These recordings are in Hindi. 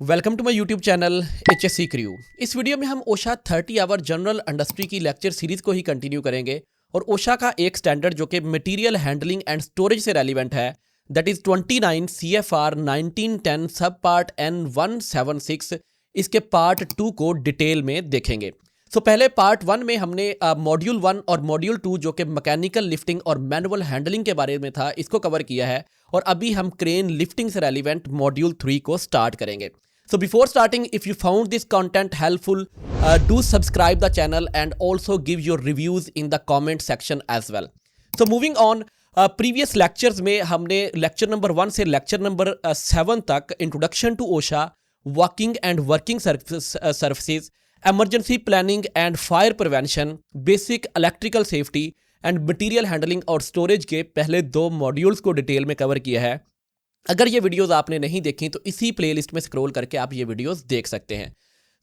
Welcome to my YouTube channel HSC crew. इस वीडियो में हम ओशा 30 आवर जनरल इंडस्ट्री की लेक्चर सीरीज को ही कंटिन्यू करेंगे और ओशा का एक स्टैंडर्ड जो कि मटेरियल हैंडलिंग एंड स्टोरेज से रेलिवेंट है, दैट इज 29 CFR 1910 सब पार्ट N176, इसके पार्ट 2 को डिटेल में देखेंगे। पहले पार्ट 1 में हमने मॉड्यूल 1 और मॉड्यूल 2 जो कि मैकेनिकल लिफ्टिंग और मैनुअल हैंडलिंग के बारे में था, इसको कवर किया है और अभी हम क्रेन लिफ्टिंग से रेलिवेंट मॉड्यूल 3 को स्टार्ट करेंगे। So before starting, if you found this content helpful, do subscribe the channel and also give your reviews in the comment section as well. So moving on, previous lectures में हमने lecture number 1 से lecture number 7 तक introduction to OSHA, working and working surfaces, emergency planning and fire prevention, basic electrical safety and material handling और storage के पहले 2 modules को डिटेल में कवर किया है। अगर ये वीडियोस आपने नहीं देखी तो इसी प्लेलिस्ट में स्क्रॉल करके आप ये वीडियोस देख सकते हैं।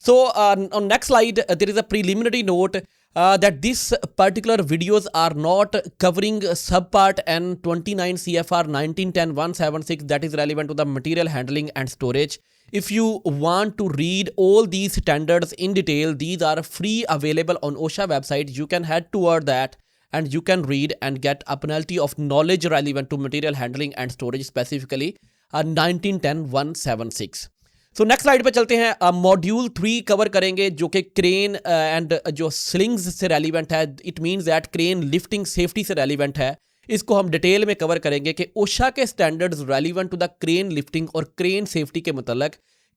So on next slide there is a preliminary note that this particular videos are not covering subpart N29 CFR 1910-176 that is relevant to the material handling and storage. If you want to read all these standards in detail, these are free available on OSHA website. You can head toward that and you can read and get a penalty of knowledge relevant to material handling and storage, specifically 1910-176. So next slide पे चलते हैं। मॉड्यूल 3 कवर करेंगे जो कि क्रेन एंड जो स्लिंग्स से रेलिवेंट है। It means that crane lifting safety से रेलिवेंट है। इसको हम डिटेल में कवर करेंगे कि ओशा के standards relevant to the crane lifting और क्रेन सेफ्टी के मतलब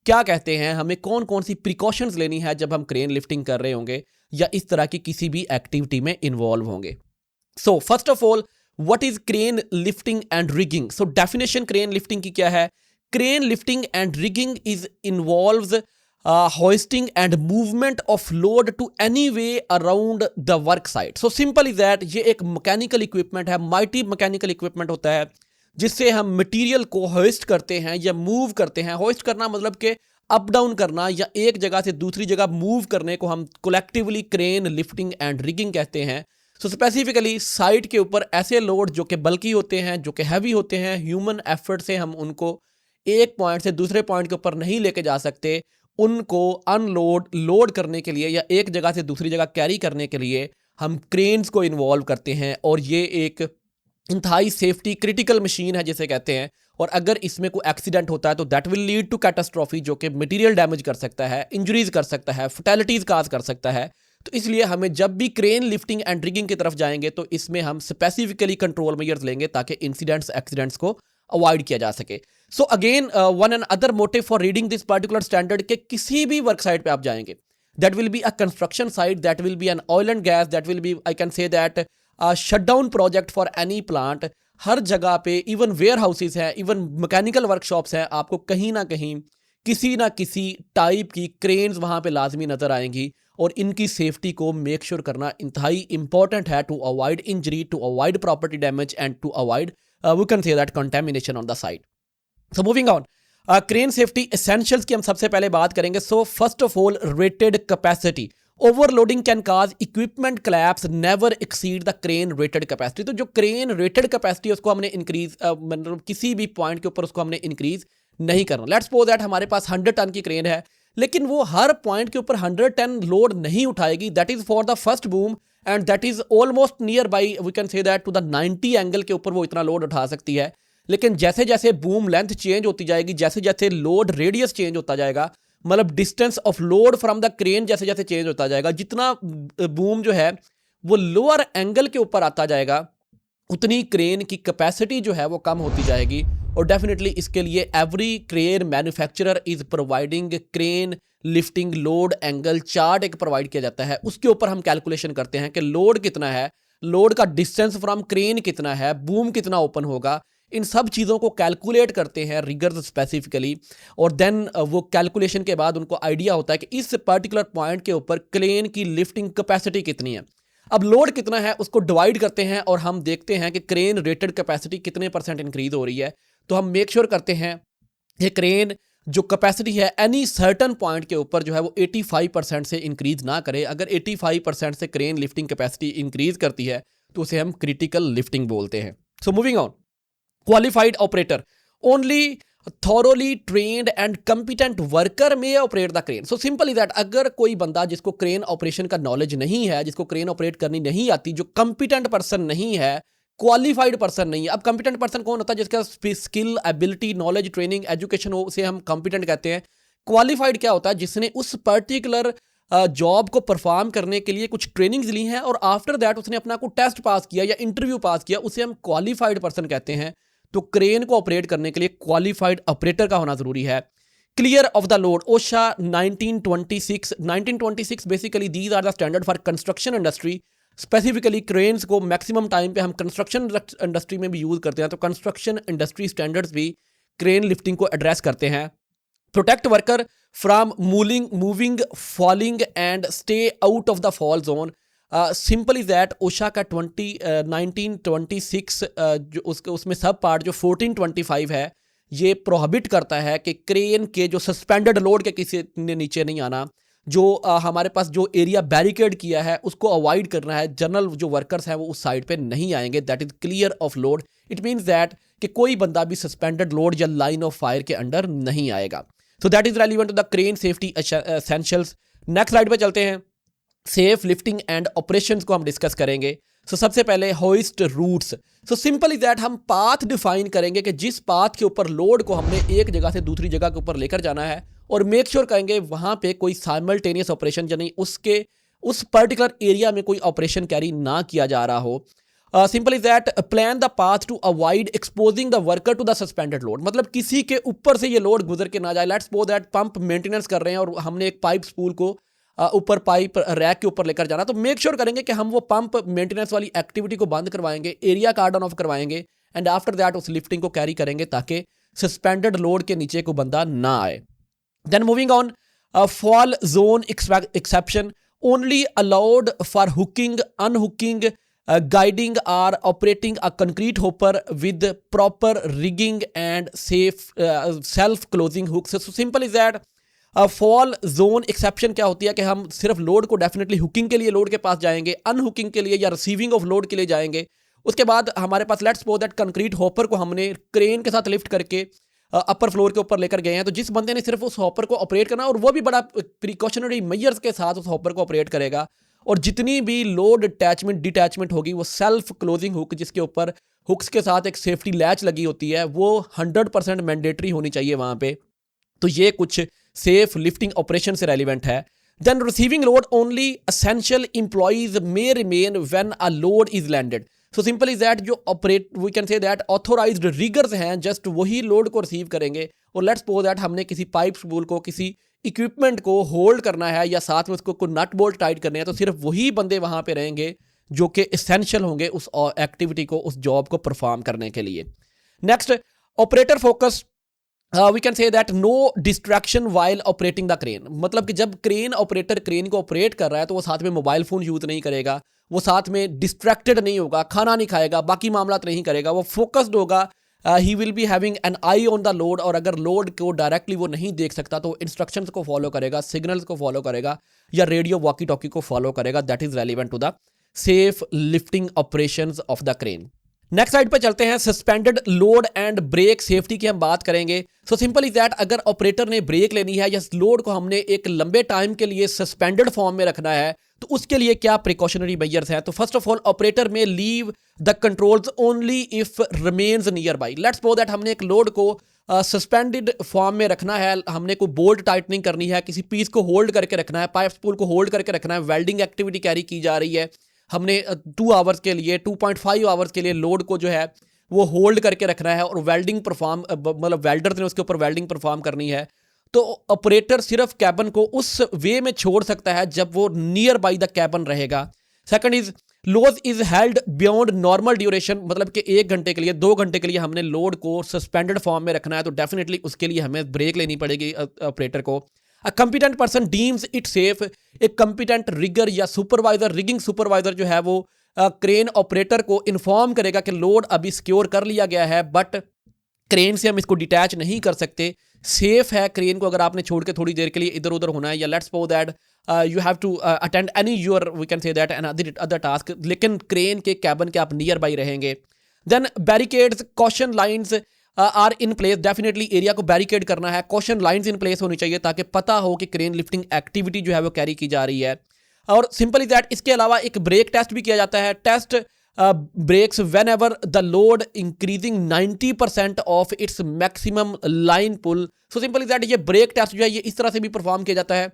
क्या कहते हैं, हमें कौन कौन सी प्रिकॉशंस लेनी है जब हम क्रेन लिफ्टिंग कर रहे होंगे या इस तरह की किसी भी एक्टिविटी में इन्वॉल्व होंगे। So first of all, what is crane lifting and rigging? So definition crane lifting की क्या है? Crane lifting and rigging involves hoisting and movement of load to any way around the work site. So simple is that ये एक मैकेनिकल इक्विपमेंट है, माइटी मैकेनिकल इक्विपमेंट होता है जिससे हम मटेरियल को होइस्ट करते हैं या मूव करते हैं। होइस्ट करना मतलब कि अप डाउन करना या एक जगह से दूसरी जगह मूव करने को हम collectively crane lifting and rigging कहते हैं। सो स्पेसिफिकली साइट के ऊपर ऐसे लोड जो कि बल्की होते हैं, जो कि हैवी होते हैं, ह्यूमन एफर्ट से हम उनको एक पॉइंट से दूसरे पॉइंट के ऊपर नहीं लेके जा सकते, उनको अनलोड लोड करने के लिए या एक जगह से दूसरी जगह कैरी करने के लिए हम क्रेन्स को इन्वॉल्व करते हैं और ये एक इंतहाई सेफ्टी क्रिटिकल मशीन है जिसे कहते हैं। और अगर इसमें कोई एक्सीडेंट होता है तो that will lead to catastrophe, जो कि मटेरियल डैमेज कर सकता है, इंजरीज कर सकता है, फैटेलिटीज काज कर सकता है। तो इसलिए हमें जब भी क्रेन लिफ्टिंग एंड रिगिंग की तरफ जाएंगे तो इसमें हम स्पेसिफिकली कंट्रोल मेजर्स लेंगे ताकि इंसिडेंट्स एक्सीडेंट्स को अवॉइड किया जा सके। So again one and other motive for reading this particular standard के किसी भी वर्क साइट पे आप जाएंगे, that will be a construction site, that will be an oil and gas, that will be, I can say that shut down project for any plant. हर जगह पे इवन वेयर हाउसेज हैं, इवन मैकेनिकल वर्कशॉप्स हैं, आपको कहीं ना किसी टाइप की क्रेन्स वहां पे लाजमी नजर आएंगी और इनकी सेफ्टी को मेक श्योर करना इंतहाई इंपॉर्टेंट है to avoid injury, to avoid property damage and to avoid we can say that contamination on the site. So moving on, crane safety essentials की हम सबसे पहले बात करेंगे। So first of all, rated capacity. Overloading can cause equipment collapse, never exceed the crane rated capacity. तो जो crane rated capacity उसको हमने increase, मतलब किसी भी पॉइंट के ऊपर उसको हमने increase नहीं करना। Let's suppose that हमारे पास 100 टन की क्रेन है, लेकिन वो हर पॉइंट के ऊपर 100 टन लोड नहीं उठाएगी। That is for the first boom and that is almost nearby, we can say that to the 90 angle के ऊपर वो इतना लोड उठा सकती है। लेकिन जैसे जैसे बूम लेंथ चेंज होती जाएगी, जैसे जैसे लोड रेडियस चेंज होता जाएगा, मतलब distance of load from the crane जैसे जैसे चेंज होता जाएगा, जितना बूम जो है वो लोअर एंगल के ऊपर आता जाएगा, उतनी क्रेन की कैपेसिटी जो है वो कम होती जाएगी। और डेफिनेटली इसके लिए every crane manufacturer is providing crane lifting load angle chart एक प्रोवाइड किया जाता है। उसके ऊपर हम कैलकुलेशन करते हैं कि लोड कितना है, लोड का डिस्टेंस फ्रॉम क्रेन कितना है, बूम कितना ओपन होगा, इन सब चीज़ों को कैलकुलेट करते हैं रिगर्स स्पेसिफिकली। और देन वो कैलकुलेशन के बाद उनको आइडिया होता है कि इस पर्टिकुलर पॉइंट के ऊपर क्रेन की लिफ्टिंग कैपेसिटी कितनी है। अब लोड कितना है उसको डिवाइड करते हैं और हम देखते हैं कि क्रेन रेटेड कैपेसिटी कितने % इंक्रीज हो रही है। तो हम मेक श्योर करते हैं कि क्रेन जो कैपेसिटी है एनी सर्टन पॉइंट के ऊपर जो है वो 85% से इंक्रीज ना करे। अगर 85% से क्रेन लिफ्टिंग कैपेसिटी इंक्रीज करती है तो उसे हम क्रिटिकल लिफ्टिंग बोलते हैं। So moving on, qualified operator, only thoroughly trained and competent worker may operate the crane. So simple is that, अगर कोई बंदा जिसको क्रेन ऑपरेशन का नॉलेज नहीं है, जिसको क्रेन ऑपरेट करनी नहीं आती, जो कंपिटेंट पर्सन नहीं है, क्वालिफाइड पर्सन नहीं है। अब कंपिटेंट पर्सन कौन होता है? जिसका skill, ability, knowledge, training, education हो, उसे हम कंपिटेंट कहते हैं। क्वालिफाइड क्या होता है? जिसने उस पर्टिकुलर जॉब को परफॉर्म करने के लिए कुछ ट्रेनिंग्स ली हैं और आफ्टर दैट उसने अपना को टेस्ट पास किया या इंटरव्यू पास किया, उसे हम क्वालिफाइड पर्सन कहते हैं। तो क्रेन को ऑपरेट करने के लिए क्वालिफाइड ऑपरेटर का होना जरूरी है। Clear of the load, OSHA 1926 basically these are the standard for construction industry. Specifically cranes को मैक्सिमम टाइम पे हम कंस्ट्रक्शन इंडस्ट्री में भी यूज करते हैं, तो कंस्ट्रक्शन इंडस्ट्री स्टैंडर्ड्स भी क्रेन लिफ्टिंग को एड्रेस करते हैं। Protect worker from moving, falling and stay out of the fall zone. Simple is that, OSHA का 1926 जो उसमें सब पार्ट जो 1425 है, ये प्रोहिबिट करता है कि क्रेन के जो सस्पेंडेड लोड के किसी ने नीचे नहीं आना। जो हमारे पास जो एरिया बैरिकेड किया है उसको अवॉइड करना है। जनरल जो वर्कर्स हैं वो उस साइड पे नहीं आएंगे। That is clear of load. It means that कि कोई बंदा भी सस्पेंडेड लोड या लाइन ऑफ फायर के अंडर नहीं आएगा। So that is relevant to the crane safety essentials. Next slide पे चलते हैं। सेफ लिफ्टिंग एंड ऑपरेशंस को हम डिस्कस करेंगे। सो सबसे पहले hoist routes. So simple is that, हम पाथ डिफाइन करेंगे कि जिस पाथ के ऊपर लोड को हमने एक जगह से दूसरी जगह के ऊपर लेकर जाना है, और मेक श्योर करेंगे वहां पे कोई साइमल्टेनियस ऑपरेशन यानी उसके उस पर्टिकुलर एरिया में कोई ऑपरेशन कैरी ना किया जा रहा हो। Simple is that, plan the path to avoid exposing the worker to the suspended load. मतलब किसी के ऊपर से ये लोड गुजर के ना जाए। Let's suppose that pump maintenance कर रहे हैं और हमने एक पाइप स्पूल को ऊपर पाइप रैक के ऊपर लेकर जाना, तो मेक श्योर करेंगे कि हम वो पंप मेंटेनेंस वाली एक्टिविटी को बंद करवाएंगे, एरिया कार्डन ऑफ करवाएंगे, एंड आफ्टर दैट उस लिफ्टिंग को कैरी करेंगे ताकि सस्पेंडेड लोड के नीचे को बंदा ना आए। Then moving on, fall zone exception only allowed for hooking, unhooking, guiding or operating a concrete hopper with proper rigging and safe self-closing hooks. So simple is that fall zone exception क्या होती है कि हम सिर्फ लोड को डेफिनेटली हुकिंग के लिए लोड के पास जाएंगे, अनहुकिंग के लिए या रिसीविंग ऑफ लोड के लिए जाएंगे। उसके बाद हमारे पास let's suppose that concrete hopper को हमने क्रेन के साथ लिफ्ट करके अपर फ्लोर के ऊपर लेकर गए हैं, तो जिस बंदे ने सिर्फ उस हॉपर को ऑपरेट करना और वो भी बड़ा प्रिकॉशनरी मेजर्स के साथ उस हॉपर को ऑपरेट करेगा, और जितनी भी लोड अटैचमेंट डिटैचमेंट होगी वो सेल्फ क्लोजिंग हुक, जिसके ऊपर हुक्स के साथ एक सेफ्टी लैच लगी होती है, वो 100% मैंडेटरी होनी चाहिए वहाँ पे। तो ये कुछ सेफ लिफ्टिंग ऑपरेशन से रेलिवेंट है। Then receiving load only essential employees may remain when a load is landed. So simple is that, जो operate we can say that authorized riggers हैं जस्ट वही लोड को रिसीव करेंगे। और लेट्स सपोज दैट हमने किसी पाइप स्पूल को, किसी इक्विपमेंट को होल्ड करना है या साथ में उसको कोई नट बोल्ट टाइट करने हैं, तो सिर्फ वही बंदे वहां पे रहेंगे जो कि एसेंशियल होंगे उस एक्टिविटी को, उस जॉब को परफॉर्म करने के लिए। Next, operator focus. We can say that no distraction while operating the crane. मतलब कि जब क्रेन ऑपरेटर क्रेन को ऑपरेट कर रहा है तो वो साथ में मोबाइल फोन यूज नहीं करेगा, वो साथ में डिस्ट्रैक्टेड नहीं होगा, खाना नहीं खाएगा, बाकी मामला नहीं करेगा, वो फोकस्ड होगा। He will be having an I on the load, और अगर लोड को डायरेक्टली वो नहीं देख सकता तो इंस्ट्रक्शंस को फॉलो करेगा, सिग्नल्स को फॉलो करेगा या रेडियो वॉकी टॉकी को फॉलो करेगा। That is relevant to the safe lifting operations of the crane. Next side पे चलते हैं। Suspended load and brake safety की हम बात करेंगे। सो सिंपल इज दैट, अगर ऑपरेटर ने ब्रेक लेनी है या लोड को हमने एक लंबे टाइम के लिए सस्पेंडेड फॉर्म में रखना है, तो उसके लिए क्या प्रिकॉशनरी मेजर्स हैं। तो फर्स्ट ऑफ ऑल, ऑपरेटर में leave the controls only if remains near by. Let's suppose that हमने एक लोड को सस्पेंडेड फॉर्म में रखना है, हमने कोई बोल्ट टाइटनिंग करनी है, किसी पीस को होल्ड करके रखना है, पाइप स्पूल को होल्ड करके रखना है, वेल्डिंग एक्टिविटी कैरी की जा रही है, हमने 2 आवर्स के लिए 2.5 आवर्स के लिए लोड को जो है वो होल्ड करके रखना है और वेल्डिंग परफॉर्म, मतलब वेल्डर ने उसके ऊपर वेल्डिंग परफॉर्म करनी है, तो ऑपरेटर सिर्फ कैबन को उस वे में छोड़ सकता है जब वो नियर बाई द कैबन रहेगा। Second is load is held beyond normal duration. मतलब कि 1 घंटे के लिए, 2 घंटे के लिए हमने लोड को सस्पेंडेड फॉर्म में रखना है, तो डेफिनेटली उसके लिए हमें ब्रेक लेनी पड़ेगी ऑपरेटर को। A competent person deems it safe. एक कंपिटेंट रिगर या सुपरवाइजर, रिगिंग सुपरवाइजर जो है वो क्रेन ऑपरेटर को इन्फॉर्म करेगा कि लोड अभी सिक्योर कर लिया गया है, बट क्रेन से हम इसको डिटैच नहीं कर सकते, सेफ है क्रेन को अगर आपने छोड़ के थोड़ी देर के लिए इधर उधर होना है, या let's suppose that you have to attend any your we can say that another task, लेकिन क्रेन के कैबन के आप नियर बाई रहेंगे। Then barricades, caution lines, are in place, definitely area को बैरिकेड करना है, कॉशन लाइंस इन प्लेस होनी चाहिए ताकि पता हो कि क्रेन लिफ्टिंग एक्टिविटी जो है वो कैरी की जा रही है। और सिंपली दैट, इसके अलावा एक ब्रेक टेस्ट भी किया जाता है। Test brakes whenever the load increasing 90% of its maximum line pull. So simply that, ये ब्रेक टेस्ट जो है ये इस तरह से भी परफॉर्म किया जाता है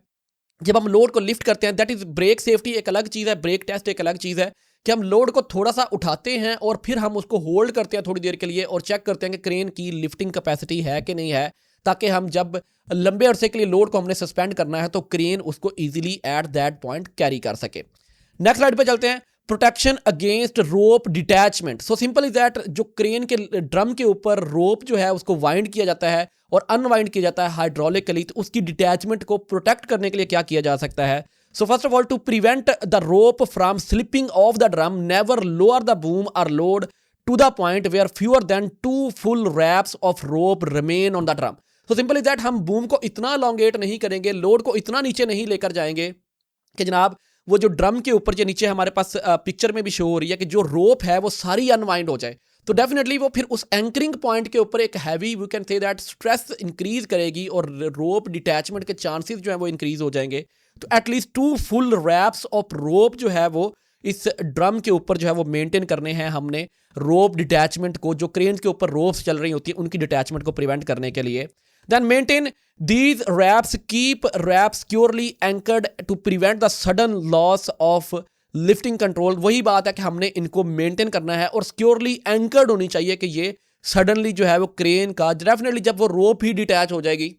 जब हम लोड को लिफ्ट करते हैं। दैट इज ब्रेक सेफ्टी एक अलग चीज़ है, ब्रेक टेस्ट एक अलग चीज़ है कि हम लोड को थोड़ा सा उठाते हैं और फिर हम उसको होल्ड करते हैं थोड़ी देर के लिए और चेक करते हैं कि क्रेन की लिफ्टिंग कैपेसिटी है कि नहीं है, ताकि हम जब लंबे अरसे के लिए लोड को हमने सस्पेंड करना है तो क्रेन उसको easily at that point carry कर सके। नेक्स्ट स्लाइड पे चलते हैं। Protection against rope detachment. So simple is that, जो क्रेन के ड्रम के ऊपर रोप जो है उसको वाइंड किया जाता है और अनवाइंड किया जाता है हाइड्रोलिकली, तो उसकी डिटैचमेंट को प्रोटेक्ट करने के लिए क्या किया जा सकता है? So first of all, to prevent the rope from slipping off the drum, never lower the boom or load to the point where fewer than 2 full wraps of rope remain on the drum. So simple is that, हम बूम को इतना elongate नहीं करेंगे, लोड को इतना नीचे नहीं लेकर जाएंगे कि जनाब वो जो ड्रम के ऊपर जो नीचे हमारे पास पिक्चर में भी शो हो रही है कि जो रोप है वो सारी अनवाइंड हो जाए, तो डेफिनेटली वो फिर उस एंकरिंग पॉइंट के ऊपर एक heavy, we can say that, stress increase करेगी और रोप डिटैचमेंट के चांसेस जो है वो इंक्रीज हो जाएंगे। तो at least 2 full wraps of rope जो है वो इस ड्रम के ऊपर जो है वो मेंटेन करने हैं हमने, रोप डिटैचमेंट को, जो क्रेन के ऊपर रोप्स चल रही होती है उनकी डिटैचमेंट को प्रिवेंट करने के लिए। Then maintain these wraps, keep wraps securely anchored to prevent the sudden loss of lifting control. वही बात है कि हमने इनको मेंटेन करना है और सिक्योरली एंकर्ड होनी चाहिए कि ये सडनली जो है वो क्रेन का, डेफिनेटली जब वो रोप ही डिटैच हो जाएगी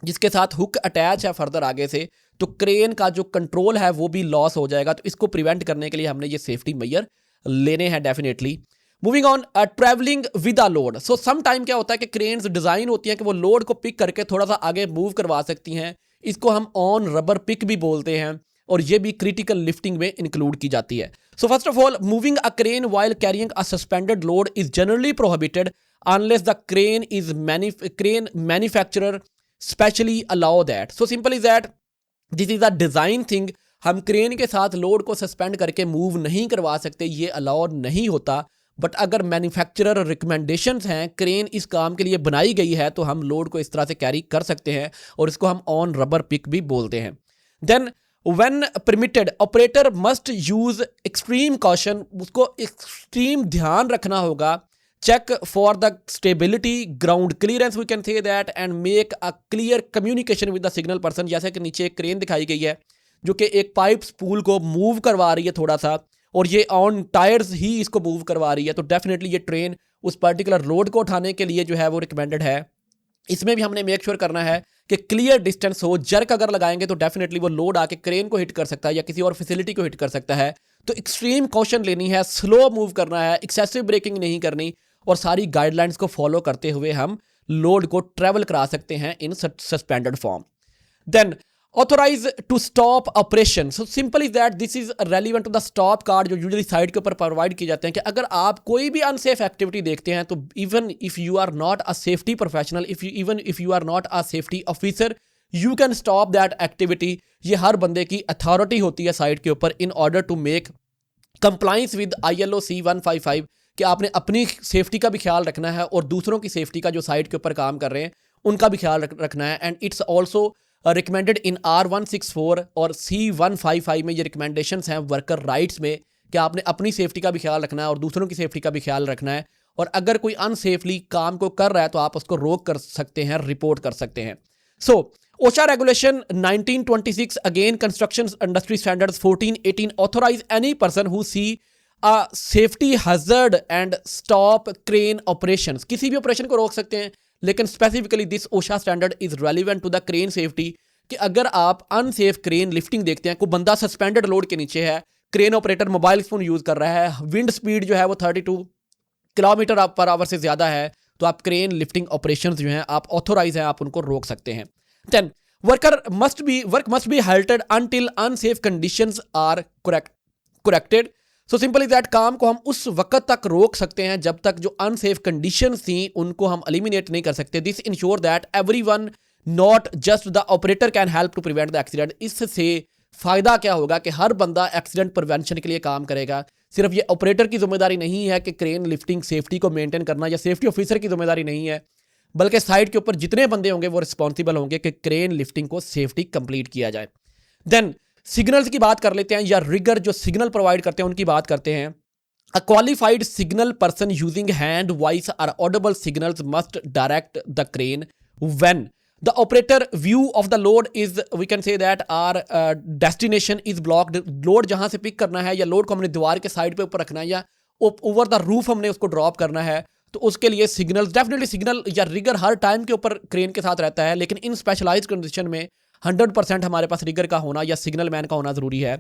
जिसके साथ हुक अटैच है फर्दर आगे से, तो क्रेन का जो कंट्रोल है वो भी लॉस हो जाएगा। तो इसको प्रिवेंट करने के लिए हमने ये सेफ्टी मेजर लेने हैं definitely. Moving on, travelling with a load. So some time क्या होता है कि क्रेन्स डिजाइन होती हैं कि वो लोड को पिक करके थोड़ा सा आगे मूव करवा सकती हैं, इसको हम ऑन रबर पिक भी बोलते हैं और ये भी क्रिटिकल लिफ्टिंग में इंक्लूड की जाती है। So first of all, moving a crane while carrying a suspended load is generally prohibited unless the crane manufacturer specially allow that. So simple is that, this is a design thing. हम क्रेन के साथ लोड को सस्पेंड करके मूव नहीं करवा सकते, ये अलाउ नहीं होता। बट अगर मैन्युफैक्चरर रिकमेंडेशंस हैं, क्रेन इस काम के लिए बनाई गई है, तो हम लोड को इस तरह से कैरी कर सकते हैं और इसको हम ऑन रबर पिक भी बोलते हैं। Then when permitted, operator must use extreme caution. उसको एक्सट्रीम ध्यान रखना होगा। Check for the stability, ground clearance, we can say that, and make a clear communication with the signal person. जैसे कि नीचे एक क्रेन दिखाई गई है जो कि एक पाइप स्पूल को मूव करवा रही है थोड़ा सा, और ये ऑन टायर्स ही इसको मूव करवा रही है, तो डेफिनेटली ये ट्रेन उस पर्टिकुलर लोड को उठाने के लिए जो है वो रिकमेंडेड है। इसमें भी हमने मेक श्योर करना है कि क्लियर डिस्टेंस हो। जर्क अगर लगाएंगे तो डेफिनेटली वो लोड आके क्रेन को हिट कर सकता है या किसी और फैसिलिटी को हिट कर सकता है। तो एक्सट्रीम कॉशन लेनी है, स्लो मूव करना है, एक्सेसिव ब्रेकिंग नहीं करनी, और सारी गाइडलाइंस को फॉलो करते हुए हम लोड को ट्रेवल करा सकते हैं in suspended form. Then authorize to stop operation. So simple is that, this is relevant to the stop card जो यूजुअली साइड के ऊपर प्रोवाइड किए जाते हैं कि अगर आप कोई भी अनसेफ एक्टिविटी देखते हैं, तो even if you are not a safety professional, even if you are not a safety officer, you can stop that activity. ये हर बंदे की अथॉरिटी होती है साइड के ऊपर in order to make compliance with ILO C155 कि आपने अपनी सेफ्टी का भी ख्याल रखना है और दूसरों की सेफ्टी का, जो साइड के ऊपर काम कर रहे हैं उनका भी ख्याल रखना है। And it's also recommended in R164 और C155 में ये रिकमेंडेशंस हैं वर्कर राइट्स में कि आपने अपनी सेफ्टी का भी ख्याल रखना है और दूसरों की सेफ्टी का भी ख्याल रखना है, और अगर कोई अनसेफली काम को कर रहा है तो आप उसको रोक कर सकते हैं, रिपोर्ट कर सकते हैं। सो OSHA regulation 1926 again construction industry standards 1418 authorize any person who see a safety hazard and stop crane operations। किसी भी ऑपरेशन को रोक सकते हैं, लेकिन specifically this OSHA standard is relevant to the crane safety कि अगर आप अनसेफ क्रेन लिफ्टिंग देखते हैं, कोई बंदा सस्पेंडेड लोड के नीचे है, crane operator mobile phone use कर रहा है, विंड स्पीड जो है वो 32 किलोमीटर पर आवर से ज्यादा है, तो आप क्रेन लिफ्टिंग ऑपरेशन जो हैं आप ऑथोराइज हैं, आप उनको रोक सकते हैं। Then work must be halted until unsafe conditions are corrected। So simply that, काम को हम उस वक्त तक रोक सकते हैं जब तक जो अनसेफ कंडीशंस थी उनको हम एलिमिनेट नहीं कर सकते। This ensure that everyone not just the operator can help to prevent the accident. इससे फायदा क्या होगा कि हर बंदा एक्सीडेंट प्रिवेंशन के लिए काम करेगा। सिर्फ ये ऑपरेटर की जिम्मेदारी नहीं है कि क्रेन लिफ्टिंग सेफ्टी को मेंटेन करना, या सेफ्टी ऑफिसर की जिम्मेदारी नहीं है, बल्कि साइट के ऊपर जितने बंदे होंगे वो रिस्पॉन्सिबल होंगे कि क्रेन लिफ्टिंग को सेफ्टी कंप्लीट किया जाए। देन सिग्नल्स की बात कर लेते हैं, या रिगर जो सिग्नल प्रोवाइड करते हैं उनकी बात करते हैं। A qualified signal person using hand, voice or audible signals must direct the crane when the operator view of the load is, we can say that our destination is blocked। Load जहां से पिक करना है या लोड को हमने दीवार के साइड पे ऊपर रखना है या ओवर द रूफ हमने उसको ड्रॉप करना है, तो उसके लिए सिग्नल, डेफिनेटली सिग्नल या रिगर हर टाइम के ऊपर क्रेन के साथ रहता है, लेकिन इन स्पेशलाइज्ड कंडीशन में 100% हमारे पास रिगर का होना या सिग्नल मैन का होना जरूरी है।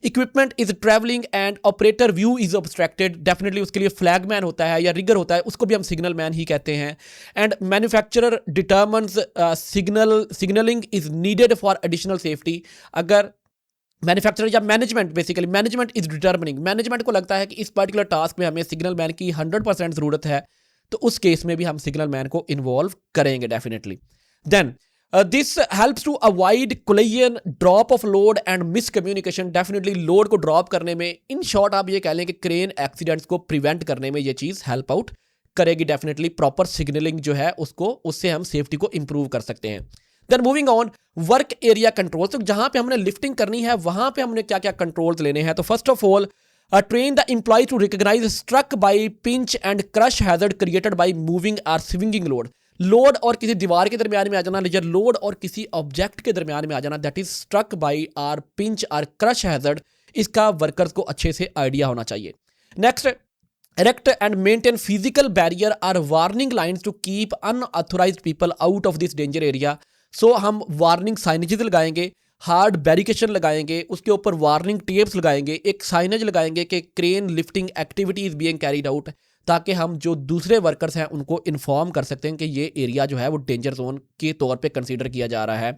Equipment is travelling and operator view is obstructed, definitely उसके लिए फ्लैग मैन होता है या रिगर होता है, उसको भी हम सिग्नल मैन ही कहते हैं। And manufacturer determines signalling is needed for additional safety. अगर मैन्युफैक्चरर या management, basically management is determining, management को लगता है कि इस पर्टिकुलर टास्क में हमें सिग्नल मैन की 100% ज़रूरत है, तो उस केस में भी हम सिग्नल मैन को इन्वॉल्व करेंगे definitely. Then this helps to avoid collision, drop of load and miscommunication. Definitely load को ड्रॉप करने में, इन शॉर्ट आप ये कह लें कि क्रेन एक्सीडेंट्स को प्रिवेंट करने में ये चीज़ हेल्प आउट करेगी। डेफिनेटली प्रॉपर सिग्नलिंग जो है उसको, उससे हम सेफ्टी को इंप्रूव कर सकते हैं। Then moving on, work area control. तो जहां पे हमने लिफ्टिंग करनी है वहां पे हमने क्या क्या कंट्रोल्स लेने हैं। तो first of all train the employ to recognise struck by pinch and crush hazard created by moving और स्विंगिंग लोड। लोड और किसी दीवार के दरमियान में आ जाना, या लोड और किसी ऑब्जेक्ट के दरमियान में आ जाना, that is struck by or pinch और क्रश हैजर्ड, इसका वर्कर्स को अच्छे से आइडिया होना चाहिए। Next, erect and maintain physical barrier or warning lines to keep unauthorized people out of this danger area। सो हम वार्निंग साइनेजेस लगाएंगे, हार्ड बैरिकेशन लगाएंगे, उसके ऊपर वार्निंग टेप्स लगाएंगे, एक साइनेज लगाएंगे कि crane lifting activity is being carried out, ताकि हम जो दूसरे वर्कर्स हैं उनको इन्फॉर्म कर सकते हैं कि ये एरिया जो है वो डेंजर जोन के तौर पे कंसीडर किया जा रहा है।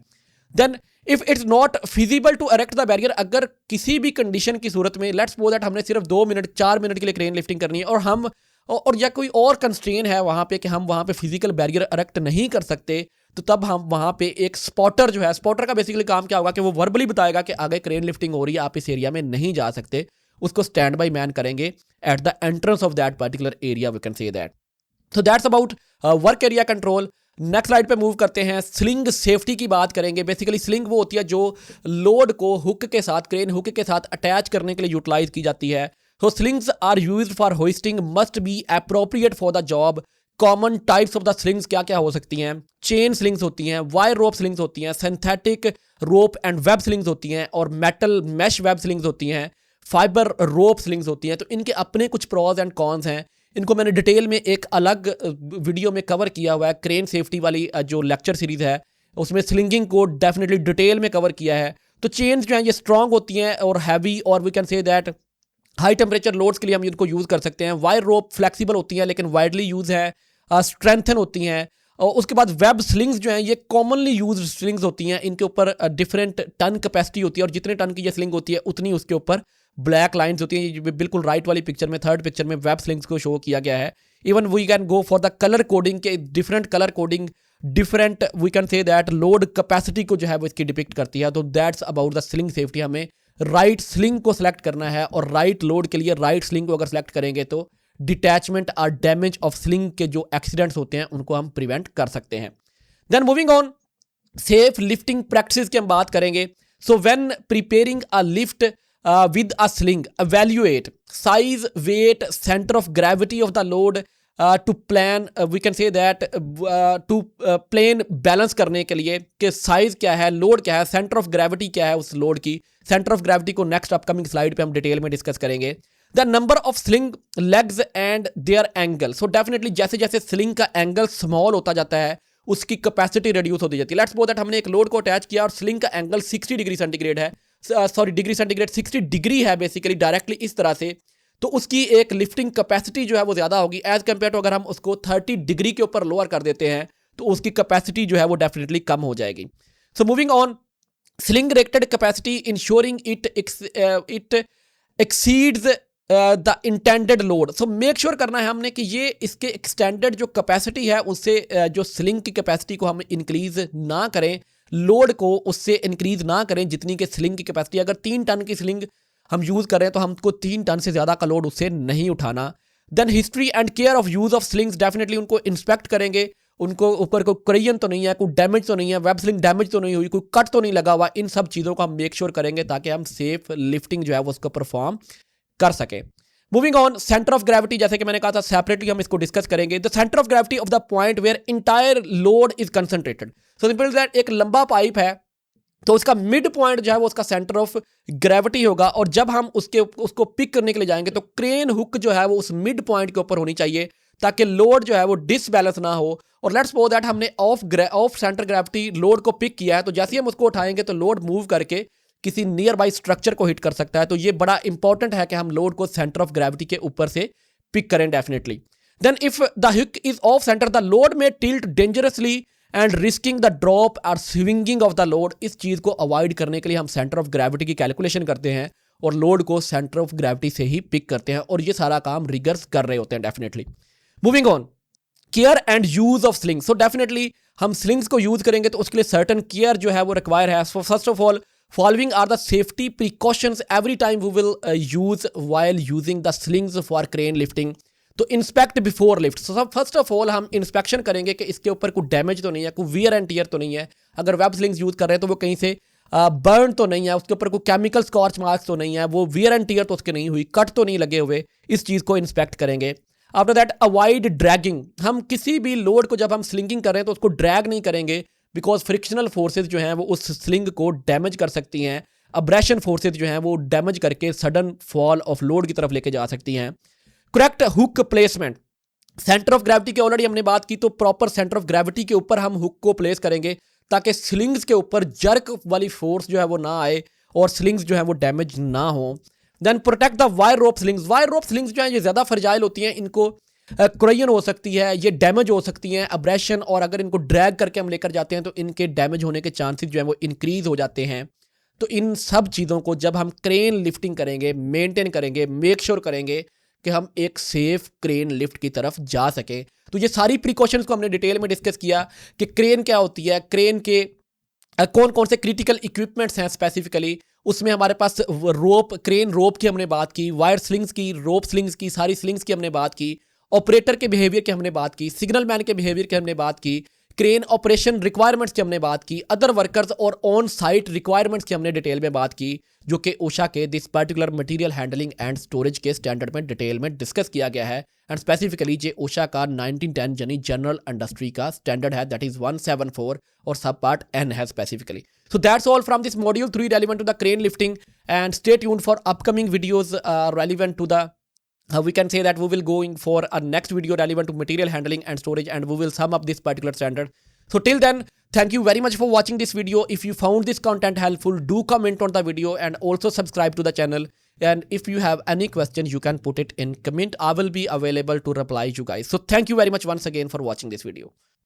Then if it's not feasible to erect the barrier, अगर किसी भी कंडीशन की सूरत में, लेट्स सपोज दैट हमने सिर्फ 2 मिनट 4 मिनट के लिए क्रेन लिफ्टिंग करनी है और हम या कोई और कंस्ट्रेन है वहाँ पे कि हम वहाँ पे फिजिकल बैरियर एरेक्ट नहीं कर सकते, तो तब हम वहाँ पे एक स्पॉटर जो है, स्पॉटर का बेसिकली काम क्या होगा कि वो वर्बली बताएगा कि आगे क्रेन लिफ्टिंग हो रही है, आप इस एरिया में नहीं जा सकते, उसको स्टैंड बाई मैन करेंगे at the entrance of that particular area, we can say that. तो that's about work area control. Next slide पे मूव करते हैं, स्लिंग सेफ्टी की बात करेंगे। बेसिकली स्लिंग वो होती है जो लोड को हुक के साथ, क्रेन हुक के साथ अटैच करने के लिए यूटिलाइज की जाती है। So slings are used for hoisting, must be appropriate for the job। Common types of the slings क्या क्या हो सकती हैं? चेन स्लिंग्स होती हैं, वायर रोप स्लिंग्स होती हैं, synthetic rope and web slings होती हैं, और मेटल मैश वेब स्लिंग्स होती हैं, फाइबर रोप स्लिंग्स होती हैं। तो इनके अपने कुछ प्रॉज एंड कॉन्स हैं, इनको मैंने डिटेल में एक अलग वीडियो में कवर किया हुआ है। क्रेन सेफ्टी वाली जो लेक्चर सीरीज है उसमें स्लिंगिंग को डेफिनेटली डिटेल में कवर किया है। तो चेन्स जो हैं ये स्ट्रॉन्ग होती हैं और हैवी, और we can say that high temperature loads के लिए हम इनको यूज़ कर सकते हैं। वायर रोप फ्लेक्सिबल होती हैं लेकिन वाइडली यूज़ है, स्ट्रेंथन होती हैं। और उसके बाद वेब स्लिंग्स जो हैं ये कॉमनली यूज स्लिंग्स होती हैं, इनके ऊपर डिफरेंट टन कैपेसिटी होती है, और जितने टन की ये स्लिंग होती है उतनी उसके ऊपर ब्लैक लाइंस होती हैं। ये बिल्कुल राइट वाली पिक्चर में, थर्ड पिक्चर में वेब स्लिंग्स को शो किया गया है। Even we can go for the colour coding के, different colour coding, different we can say that load capacity को जो है वो इसकी डिपिक्ट करती है। तो that's about the sling safety. हमें राइट स्लिंग को सिलेक्ट करना है, और राइट लोड के लिए राइट स्लिंग को अगर सेलेक्ट करेंगे तो डिटैचमेंट और डैमेज ऑफ स्लिंग के जो एक्सीडेंट्स होते हैं उनको हम प्रिवेंट कर सकते हैं। Then moving on, safe lifting practice की हम बात करेंगे। So when preparing a lift with a sling, evaluate size, weight, center of gravity of the load to plan, we can say that to plane balance करने के लिए कि साइज क्या है, लोड क्या है, सेंटर ऑफ ग्रेविटी क्या है उस लोड की। सेंटर ऑफ ग्रेविटी को नेक्स्ट अपकमिंग स्लाइड पे हम डिटेल में डिस्कस करेंगे। The number of sling legs and their angle. So definitely जैसे जैसे स्लिंग का एंगल स्मॉल होता जाता है उसकी कैपेसिटी रिड्यूस होती जाती है। लेट्स सपोज दैट हमने एक लोड को अटैच किया और स्लिंग का एंगल 60 डिग्री सेंटीग्रेड है, सॉरी डिग्री सेंटीग्रेड 60 डिग्री है बेसिकली डायरेक्टली इस तरह से, तो उसकी एक लिफ्टिंग कैपेसिटी जो है वो ज़्यादा होगी एज कम्पेयर टू अगर हम उसको 30 डिग्री के ऊपर लोअर कर देते हैं तो उसकी कैपेसिटी जो है वो डेफिनेटली कम हो जाएगी। So moving on, sling rated capacity ensuring it exceeds the intended load. So make sure करना है हमने कि ये इसके एक्सटेंडेड जो कैपेसिटी है उससे जो स्लिंग की कैपेसिटी को हम इंक्रीज ना करें, लोड को उससे इंक्रीज ना करें जितनी कि स्लिंग की कैपेसिटी। अगर 3 टन की स्लिंग हम यूज़ कर रहे हैं तो हमको 3 टन से ज़्यादा का लोड उससे नहीं उठाना। Then history and care of use of slings, definitely उनको इंस्पेक्ट करेंगे, उनको ऊपर कोई क्रैयन तो नहीं है, कोई डैमेज तो नहीं है, वेब स्लिंग डैमेज तो नहीं हुई, कोई कट तो नहीं लगा हुआ, इन सब चीज़ों को हम मेक श्योर करेंगे ताकि हम सेफ लिफ्टिंग जो है वो उसको परफॉर्म कर सकें। Moving on, centre of gravity, जैसे कि मैंने कहा था सेपरेटली हम इसको डिस्कस करेंगे। The centre of gravity of the point where entire load is concentrated. So simple that, एक लंबा पाइप है तो उसका मिड पॉइंट जो है वो उसका सेंटर ऑफ ग्रेविटी होगा, और जब हम उसको पिक करने के लिए जाएंगे तो क्रेन हुक जो है वो उस मिड पॉइंट के ऊपर होनी चाहिए ताकि लोड जो है वो डिसबैलेंस ना हो। और लेट्स सपोज दैट हमने ऑफ सेंटर ग्रेविटी लोड को पिक किया है, तो जैसे ही हम उसको उठाएंगे तो लोड मूव करके किसी नियर बाई स्ट्रक्चर को हिट कर सकता है। तो ये बड़ा इंपॉर्टेंट है कि हम लोड को सेंटर ऑफ ग्रेविटी के ऊपर से पिक करें definitely. Then if the hook is off centre the load may tilt dangerously and risking the drop और स्विंगिंग ऑफ द लोड। इस चीज को अवॉइड करने के लिए हम सेंटर ऑफ ग्रेविटी की कैलकुलेशन करते हैं और लोड को सेंटर ऑफ ग्रेविटी से ही पिक करते हैं, और ये सारा काम रिगर्स कर रहे होते हैं definitely. Moving on, care and use of slings. So definitely हम स्लिंग्स को यूज करेंगे तो उसके लिए सर्टन केयर जो है वो रिक्वायर है। So first of all, following are the safety precautions every time we will use while using the slings for crane lifting। तो inspect before lift. So first of all हम इंस्पेक्शन करेंगे कि इसके ऊपर कोई डैमेज तो नहीं है, कोई वियर एंड टीयर तो नहीं है। अगर वेब स्लिंग्स यूज कर रहे हैं तो वो कहीं से बर्न तो नहीं है, उसके ऊपर कोई केमिकल स्कॉच मार्क्स तो नहीं है, वो वियर एंड टीयर तो उसके नहीं हुई, कट तो नहीं लगे हुए, इस चीज़ को इंस्पेक्ट करेंगे। After that, avoid dragging. हम किसी भी लोड को जब हम स्लिंगिंग कर रहे हैं तो उसको ड्रैग नहीं करेंगे, बिकॉज फ्रिक्शनल फोर्सेज जो हैं वो उस स्लिंग को डैमेज कर सकती हैं। अब्रेशन फोर्सेज जो हैं वो डैमेज करके सडन फॉल ऑफ लोड की तरफ लेके जा सकती हैं। Correct hook placement, centre of gravity की ऑलरेडी हमने बात की, तो प्रॉपर सेंटर ऑफ ग्रेविटी के ऊपर हम हुक को प्लेस करेंगे ताकि स्लिंग्स के ऊपर जर्क वाली फोर्स जो है वो ना आए और स्लिंग्स जो है वो डैमेज ना हो। Then protect the wire rope slings. Wire rope slings जो है ये ज़्यादा फ्रजाइल होती हैं, इनको क्रैयन हो सकती है, ये डैमेज हो सकती हैं, अब्रेशन, और अगर इनको ड्रैग करके हम लेकर जाते हैं तो इनके डैमेज होने के चांसेस जो है वो इंक्रीज हो जाते हैं। तो इन सब चीज़ों को जब हम क्रेन लिफ्टिंग करेंगे, मेंटेन करेंगे, मेक श्योर करेंगे कि हम एक सेफ क्रेन लिफ्ट की तरफ जा सकें। तो ये सारी प्रिकॉशंस को हमने डिटेल में डिस्कस किया कि क्रेन क्या होती है, क्रेन के कौन कौन से क्रिटिकल इक्विपमेंट्स हैं स्पेसिफिकली। उसमें हमारे पास रोप, क्रेन रोप की हमने बात की, वायर स्लिंग्स की, रोप स्लिंग्स की, सारी स्लिंग्स की हमने बात की, ऑपरेटर के बिहेवियर की हमने बात की, सिग्नल मैन के बिहेवियर की हमने बात की, क्रेन ऑपरेशन रिक्वायरमेंट्स की हमने बात की, अदर वर्कर्स और ऑन साइट रिक्वायरमेंट्स की हमने डिटेल में बात की, जो कि ओशा के this particular material handling and storage के स्टैंडर्ड में डिटेल में डिस्कस किया गया है। एंड स्पेसिफिकली जे ओशा का 1910 यानी जनरल इंडस्ट्री का स्टैंडर्ड है, दैट इज 174, और सब पार्ट एन है specifically. So that's all from this module 3 relevant to the crane lifting, and stay tuned for upcoming videos relevant to the we can say that we will going for a next video relevant to material handling and storage, and we will sum up this particular standard. So till then, thank you very much for watching this video. If you found this content helpful, do comment on the video and also subscribe to the channel. And if you have any questions, you can put it in comment. I will be available to reply you guys. So thank you very much once again for watching this video.